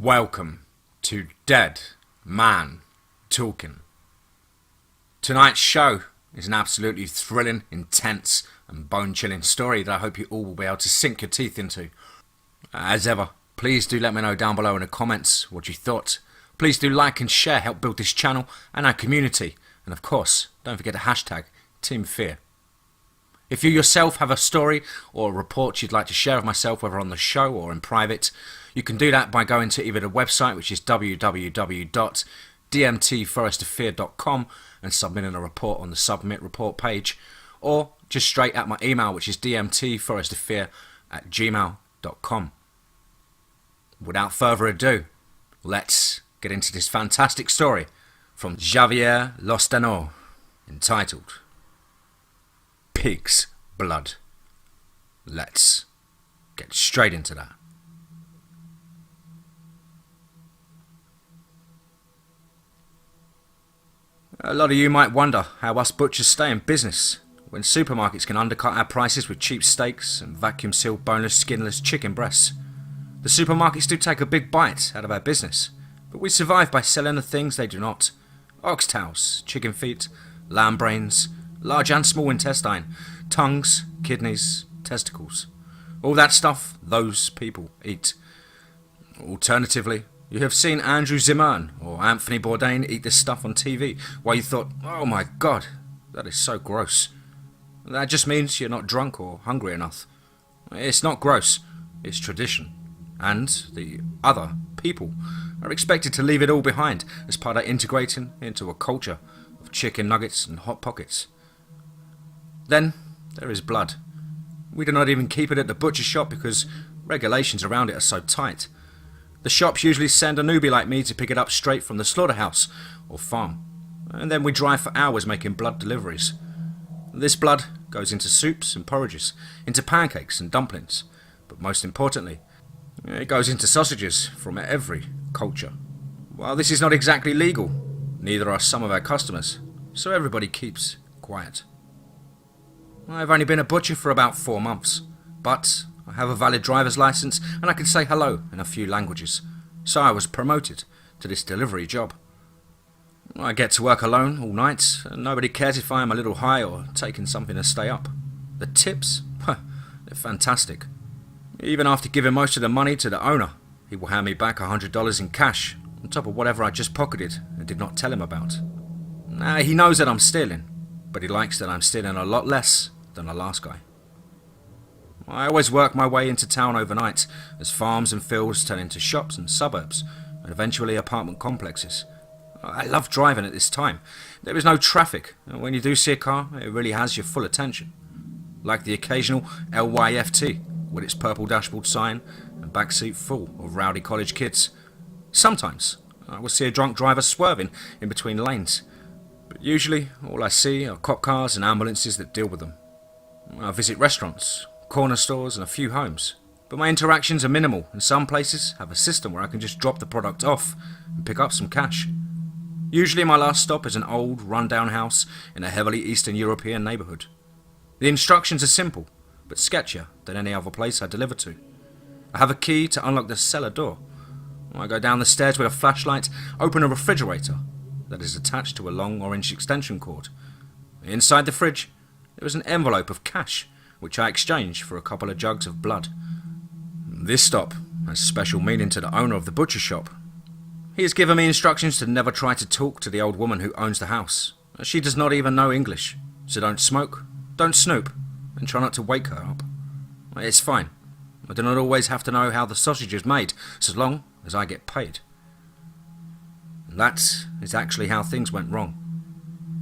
Welcome to Dead Man Talking. Tonight's show is an absolutely thrilling, intense and bone-chilling story that I hope you all will be able to sink your teeth into. As ever, please do let me know down below in the comments what you thought. Please do like and share, help build this channel and our community. And of course, don't forget the hashtag TeamFEAR. If you yourself have a story or a report you'd like to share with myself, whether on the show or in private, you can do that by going to either the website, which is www.dmtforestofear.com, and submitting a report on the submit report page, or just straight at my email, which is dmtforestofear@gmail.com. Without further ado, let's get into this fantastic story from JavierLoustaunau, entitled Pig's Blood. Let's get straight into that. A lot of you might wonder how us butchers stay in business when supermarkets can undercut our prices with cheap steaks and vacuum-sealed boneless, skinless chicken breasts. The supermarkets do take a big bite out of our business, but we survive by selling the things they do not. Oxtails, chicken feet, lamb brains, large and small intestine, tongues, kidneys, testicles. All that stuff those people eat. Alternatively, you have seen Andrew Zimmern or Anthony Bourdain eat this stuff on TV while you thought, oh my god, that is so gross. That just means you're not drunk or hungry enough. It's not gross, it's tradition. And the other people are expected to leave it all behind as part of integrating into a culture of chicken nuggets and hot pockets. Then there is blood. We do not even keep it at the butcher shop because regulations around it are so tight. The shops usually send a newbie like me to pick it up straight from the slaughterhouse or farm, and then we drive for hours making blood deliveries. This blood goes into soups and porridges, into pancakes and dumplings, but most importantly, it goes into sausages from every culture. While this is not exactly legal, neither are some of our customers, so everybody keeps quiet. I've only been a butcher for about 4 months, but I have a valid driver's license and I can say hello in a few languages, so I was promoted to this delivery job. I get to work alone all night and nobody cares if I am a little high or taking something to stay up. The tips? They're fantastic. Even after giving most of the money to the owner, he will hand me back $100 in cash on top of whatever I just pocketed and did not tell him about. He knows that I'm stealing, but he likes that I'm stealing a lot less than the last guy. I always work my way into town overnight as farms and fields turn into shops and suburbs and eventually apartment complexes. I love driving at this time. There is no traffic, and when you do see a car, it really has your full attention. Like the occasional LYFT with its purple dashboard sign and backseat full of rowdy college kids. Sometimes I will see a drunk driver swerving in between lanes, but usually all I see are cop cars and ambulances that deal with them. I visit restaurants, corner stores and a few homes, but my interactions are minimal and some places have a system where I can just drop the product off and pick up some cash. Usually my last stop is an old run-down house in a heavily Eastern European neighbourhood. The instructions are simple, but sketchier than any other place I deliver to. I have a key to unlock the cellar door. I go down the stairs with a flashlight, open a refrigerator that is attached to a long orange extension cord. Inside the fridge there is an envelope of cash, which I exchange for a couple of jugs of blood. This stop has special meaning to the owner of the butcher shop. He has given me instructions to never try to talk to the old woman who owns the house. She does not even know English, so don't smoke, don't snoop, and try not to wake her up. It's fine. I do not always have to know how the sausage is made, so long as I get paid. And that is actually how things went wrong.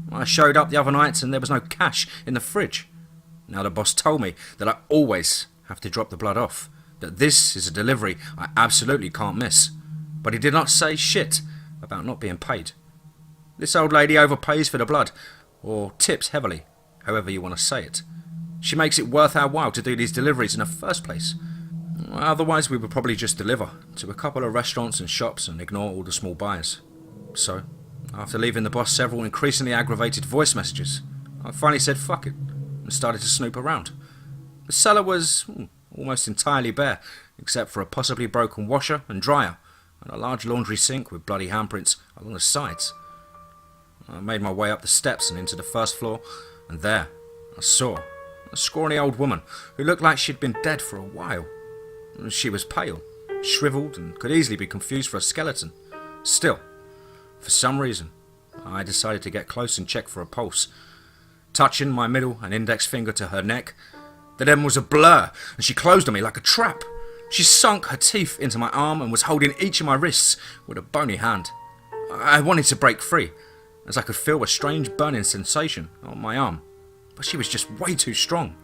I showed up the other night and there was no cash in the fridge. Now the boss told me that I always have to drop the blood off, that this is a delivery I absolutely can't miss. But he did not say shit about not being paid. This old lady overpays for the blood, or tips heavily, however you want to say it. She makes it worth our while to do these deliveries in the first place. Otherwise we would probably just deliver to a couple of restaurants and shops and ignore all the small buyers. So, after leaving the boss several increasingly aggravated voice messages, I finally said fuck it and started to snoop around. The cellar was almost entirely bare, except for a possibly broken washer and dryer, and a large laundry sink with bloody handprints along the sides. I made my way up the steps and into the first floor, and there I saw a scrawny old woman who looked like she'd been dead for a while. She was pale, shriveled, and could easily be confused for a skeleton. Still, for some reason, I decided to get close and check for a pulse. Touching my middle and index finger to her neck, the then was a blur, and she closed on me like a trap. She sunk her teeth into my arm and was holding each of my wrists with a bony hand. I wanted to break free, as I could feel a strange burning sensation on my arm, but she was just way too strong.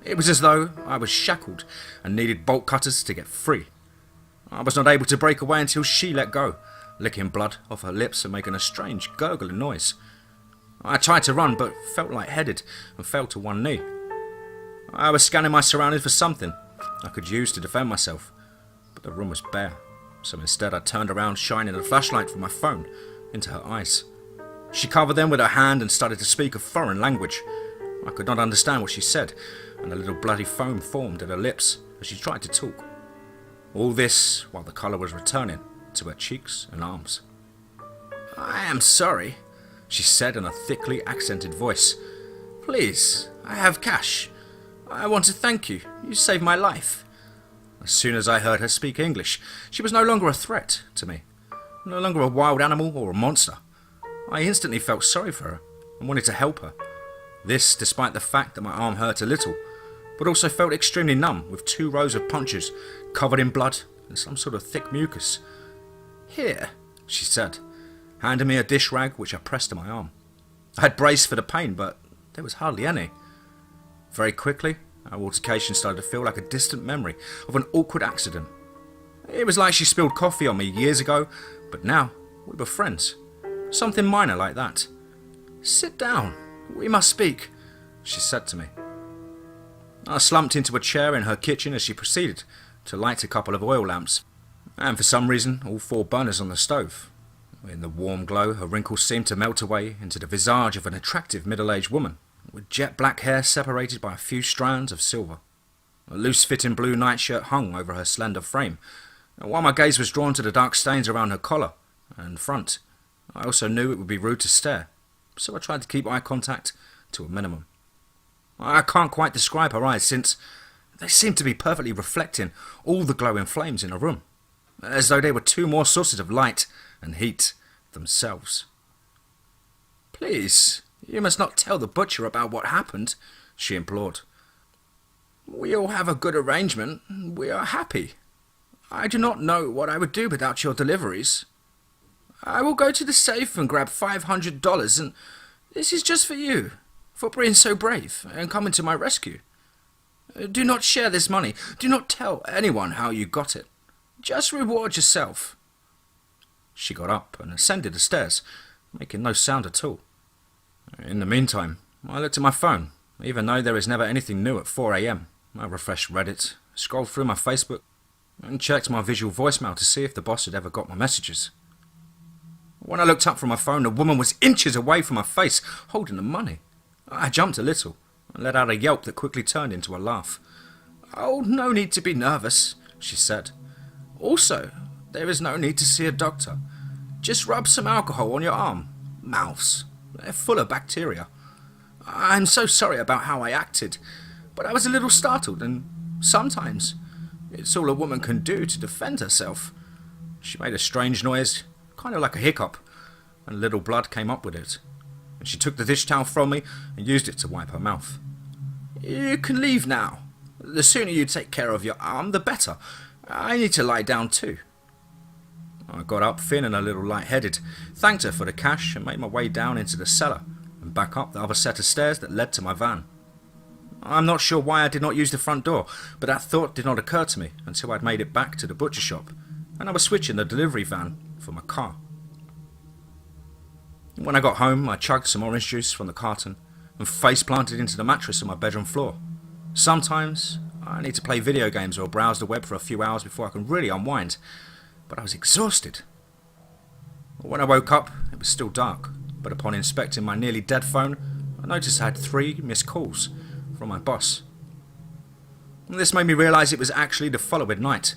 It was as though I was shackled and needed bolt cutters to get free. I was not able to break away until she let go, licking blood off her lips and making a strange gurgling noise. I tried to run but felt lightheaded and fell to one knee. I was scanning my surroundings for something I could use to defend myself, but the room was bare, so instead I turned around, shining a flashlight from my phone into her eyes. She covered them with her hand and started to speak a foreign language. I could not understand what she said, and a little bloody foam formed at her lips as she tried to talk. All this while the colour was returning to her cheeks and arms. "I am sorry," she said in a thickly accented voice. "Please, I have cash. I want to thank you. You saved my life." As soon as I heard her speak English, she was no longer a threat to me, no longer a wild animal or a monster. I instantly felt sorry for her and wanted to help her. This despite the fact that my arm hurt a little, but also felt extremely numb with 2 rows of punctures covered in blood and some sort of thick mucus. "Here," she said, handing me a dish rag which I pressed to my arm. I had braced for the pain, but there was hardly any. Very quickly, our altercation started to feel like a distant memory of an awkward accident. It was like she spilled coffee on me years ago, but now we were friends. Something minor like that. "Sit down, we must speak," she said to me. I slumped into a chair in her kitchen as she proceeded to light a couple of oil lamps, and for some reason all 4 burners on the stove. In the warm glow, her wrinkles seemed to melt away into the visage of an attractive middle-aged woman, with jet black hair separated by a few strands of silver. A loose-fitting blue nightshirt hung over her slender frame, and while my gaze was drawn to the dark stains around her collar and front, I also knew it would be rude to stare, so I tried to keep eye contact to a minimum. I can't quite describe her eyes, since they seemed to be perfectly reflecting all the glowing flames in the room, as though they were 2 more sources of light and heat themselves. "Please, you must not tell the butcher about what happened," she implored. "We all have a good arrangement. We are happy. I do not know what I would do without your deliveries. I will go to the safe and grab $500, and this is just for you, for being so brave and coming to my rescue. Do not share this money. Do not tell anyone how you got it. Just reward yourself." She got up and ascended the stairs, making no sound at all. In the meantime, I looked at my phone. Even though there is never anything new at 4 a.m, I refreshed Reddit, scrolled through my Facebook, and checked my visual voicemail to see if the boss had ever got my messages. When I looked up from my phone, the woman was inches away from my face, holding the money. I jumped a little and let out a yelp that quickly turned into a laugh. "Oh, no need to be nervous," she said. "Also, there is no need to see a doctor. Just rub some alcohol on your arm. Mouths. They're full of bacteria. I'm so sorry about how I acted, but I was a little startled, and sometimes it's all a woman can do to defend herself." She made a strange noise, kind of like a hiccup, and a little blood came up with it. And she took the dish towel from me and used it to wipe her mouth. "You can leave now. The sooner you take care of your arm, the better. I need to lie down too." I got up, feeling a little lightheaded, thanked her for the cash, and made my way down into the cellar and back up the other set of stairs that led to my van. I'm not sure why I did not use the front door, but that thought did not occur to me until I'd made it back to the butcher shop, and I was switching the delivery van for my car. When I got home, I chugged some orange juice from the carton and face planted into the mattress on my bedroom floor. Sometimes I need to play video games or browse the web for a few hours before I can really unwind, but I was exhausted. When I woke up, it was still dark, but upon inspecting my nearly dead phone, I noticed I had 3 missed calls from my boss. This made me realise it was actually the following night.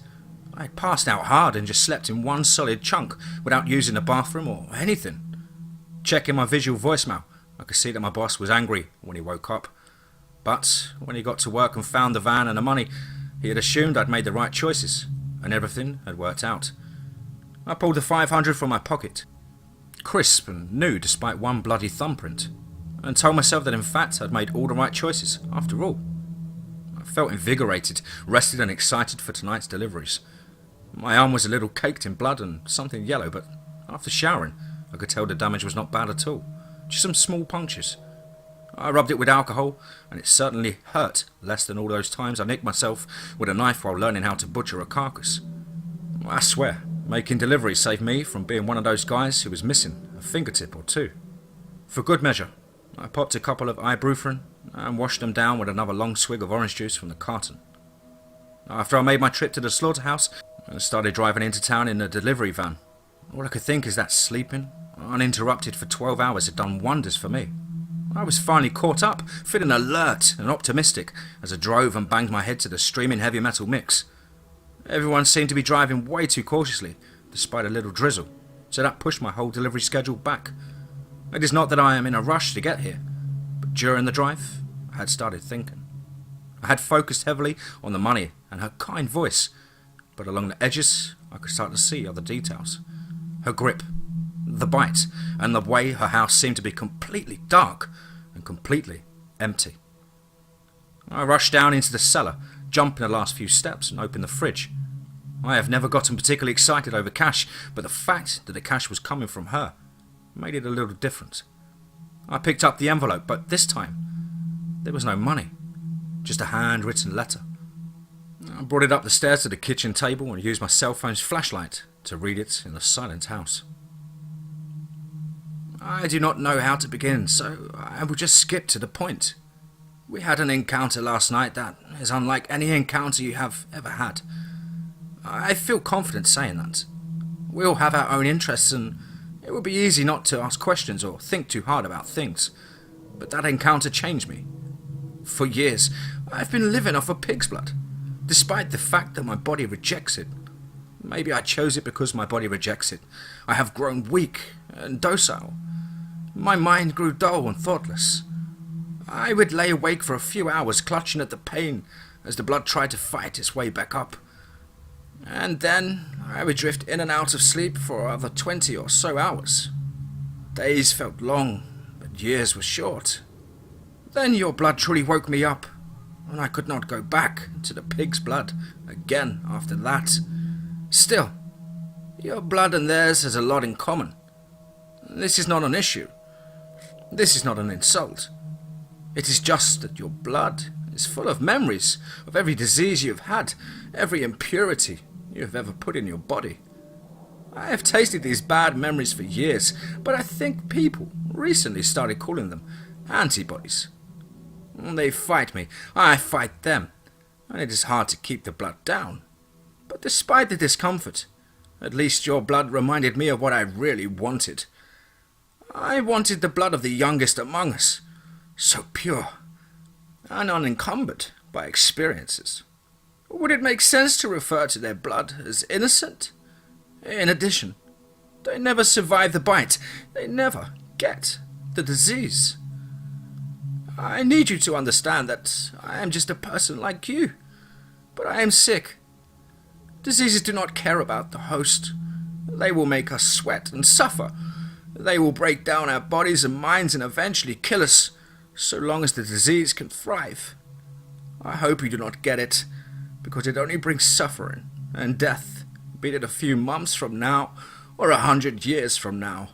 I had passed out hard and just slept in one solid chunk without using the bathroom or anything. Checking my visual voicemail, I could see that my boss was angry when he woke up. But when he got to work and found the van and the money, he had assumed I'd made the right choices, and everything had worked out. I pulled the 500 from my pocket, crisp and new despite one bloody thumbprint, and told myself that in fact I'd made all the right choices after all. I felt invigorated, rested and excited for tonight's deliveries. My arm was a little caked in blood and something yellow, but after showering I could tell the damage was not bad at all, just some small punctures. I rubbed it with alcohol, and it certainly hurt less than all those times I nicked myself with a knife while learning how to butcher a carcass. I swear, making deliveries saved me from being one of those guys who was missing a fingertip or two. For good measure, I popped a couple of ibuprofen and washed them down with another long swig of orange juice from the carton. After I made my trip to the slaughterhouse and started driving into town in a delivery van, all I could think is that sleeping, uninterrupted for 12 hours, had done wonders for me. I was finally caught up, feeling alert and optimistic as I drove and banged my head to the streaming heavy metal mix. Everyone seemed to be driving way too cautiously, despite a little drizzle, so that pushed my whole delivery schedule back. It is not that I am in a rush to get here, but during the drive, I had started thinking. I had focused heavily on the money and her kind voice, but along the edges, I could start to see other details. Her grip, the bite, and the way her house seemed to be completely dark and completely empty. I rushed down into the cellar, jumped in the last few steps and opened the fridge. I have never gotten particularly excited over cash, but the fact that the cash was coming from her made it a little different. I picked up the envelope, but this time there was no money, just a handwritten letter. I brought it up the stairs to the kitchen table and used my cell phone's flashlight to read it in the silent house. I do not know how to begin, so I will just skip to the point. We had an encounter last night that is unlike any encounter you have ever had. I feel confident saying that. We all have our own interests and it would be easy not to ask questions or think too hard about things. But that encounter changed me. For years, I've been living off of pig's blood, despite the fact that my body rejects it. Maybe I chose it because my body rejects it. I have grown weak and docile. My mind grew dull and thoughtless. I would lay awake for a few hours clutching at the pain as the blood tried to fight its way back up. And then I would drift in and out of sleep for other 20 or so hours. Days felt long, but years were short. Then your blood truly woke me up, and I could not go back to the pig's blood again after that. Still, your blood and theirs has a lot in common. This is not an issue. This is not an insult. It is just that your blood is full of memories of every disease you have had, every impurity you have ever put in your body. I have tasted these bad memories for years, but I think people recently started calling them antibodies. They fight me, I fight them, and it is hard to keep the blood down. But despite the discomfort, at least your blood reminded me of what I really wanted. I wanted the blood of the youngest among us, so pure and unencumbered by experiences. Would it make sense to refer to their blood as innocent? In addition, they never survive the bite. They never get the disease. I need you to understand that I am just a person like you, but I am sick. Diseases do not care about the host. They will make us sweat and suffer. They will break down our bodies and minds and eventually kill us, so long as the disease can thrive. I hope you do not get it, because it only brings suffering and death, be it a few months from now or 100 years from now.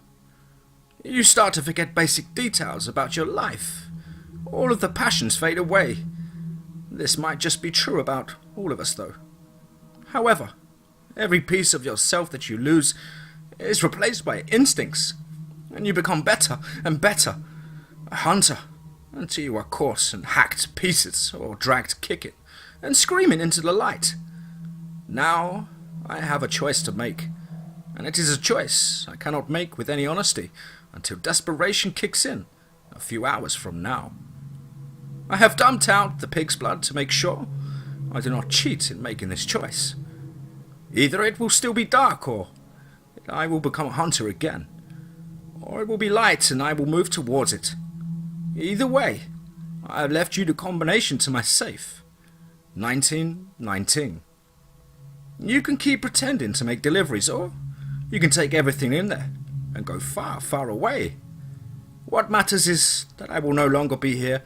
You start to forget basic details about your life. All of the passions fade away. This might just be true about all of us, though. However, every piece of yourself that you lose is replaced by instincts, and you become better and better, a hunter, until you are caught and hacked to pieces or dragged kicking and screaming into the light. Now I have a choice to make, and it is a choice I cannot make with any honesty until desperation kicks in a few hours from now. I have dumped out the pig's blood to make sure I do not cheat in making this choice. Either it will still be dark, or I will become a hunter again. Or it will be light and I will move towards it. Either way, I have left you the combination to my safe. 1919. You can keep pretending to make deliveries, or you can take everything in there and go far, far away. What matters is that I will no longer be here,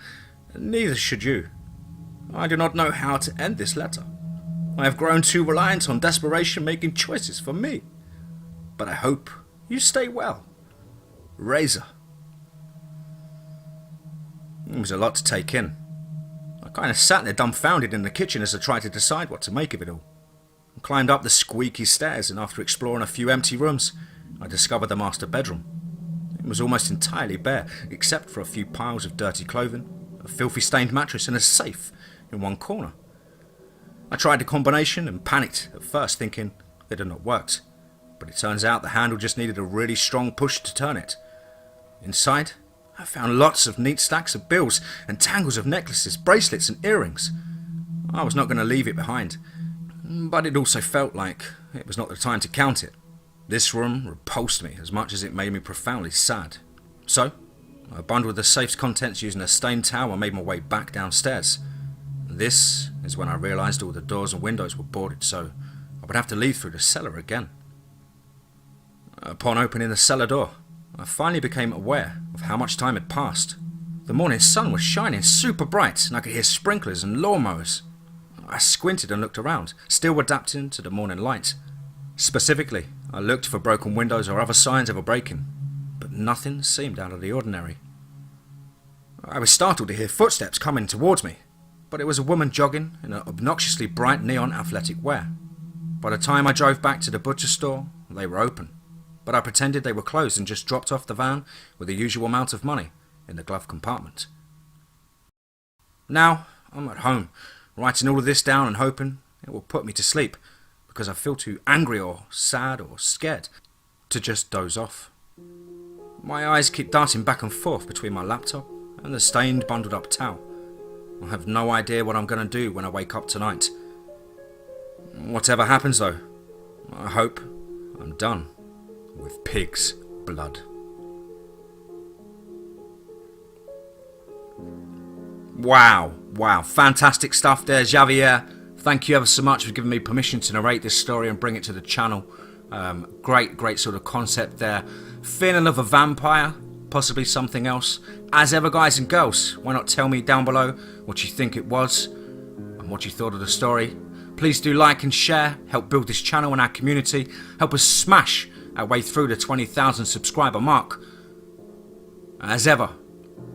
and neither should you. I do not know how to end this letter. I have grown too reliant on desperation making choices for me. But I hope you stay well. Razor. It was a lot to take in. I kind of sat there dumbfounded in the kitchen as I tried to decide what to make of it all. I climbed up the squeaky stairs, and after exploring a few empty rooms, I discovered the master bedroom. It was almost entirely bare, except for a few piles of dirty clothing, a filthy stained mattress, and a safe in one corner. I tried the combination and panicked at first, thinking it had not worked. But it turns out the handle just needed a really strong push to turn it. Inside, I found lots of neat stacks of bills and tangles of necklaces, bracelets and earrings. I was not going to leave it behind, but it also felt like it was not the time to count it. This room repulsed me as much as it made me profoundly sad. So, I bundled the safe's contents using a stained towel and made my way back downstairs. This is when I realised all the doors and windows were boarded, so I would have to leave through the cellar again. Upon opening the cellar door, I finally became aware of how much time had passed. The morning sun was shining super bright, and I could hear sprinklers and lawnmowers. I squinted and looked around, still adapting to the morning light. Specifically, I looked for broken windows or other signs of a break-in, but nothing seemed out of the ordinary. I was startled to hear footsteps coming towards me, but it was a woman jogging in obnoxiously bright neon athletic wear. By the time I drove back to the butcher store, they were open, but I pretended they were closed and just dropped off the van with the usual amount of money in the glove compartment. Now I'm at home, writing all of this down and hoping it will put me to sleep, because I feel too angry or sad or scared to just doze off. My eyes keep darting back and forth between my laptop and the stained, bundled up towel. I have no idea what I'm going to do when I wake up tonight. Whatever happens though, I hope I'm done with pig's blood. Wow, fantastic stuff there, Javier. Thank you ever so much for giving me permission to narrate this story and bring it to the channel. Great sort of concept there. Feeling of a vampire, possibly something else. As ever, guys and girls, why not tell me down below what you think it was and what you thought of the story. Please do like and share, help build this channel and our community, help us smash our way through the 20,000 subscriber mark. As ever,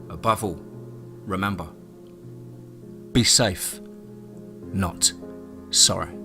above all, remember, be safe, not sorry.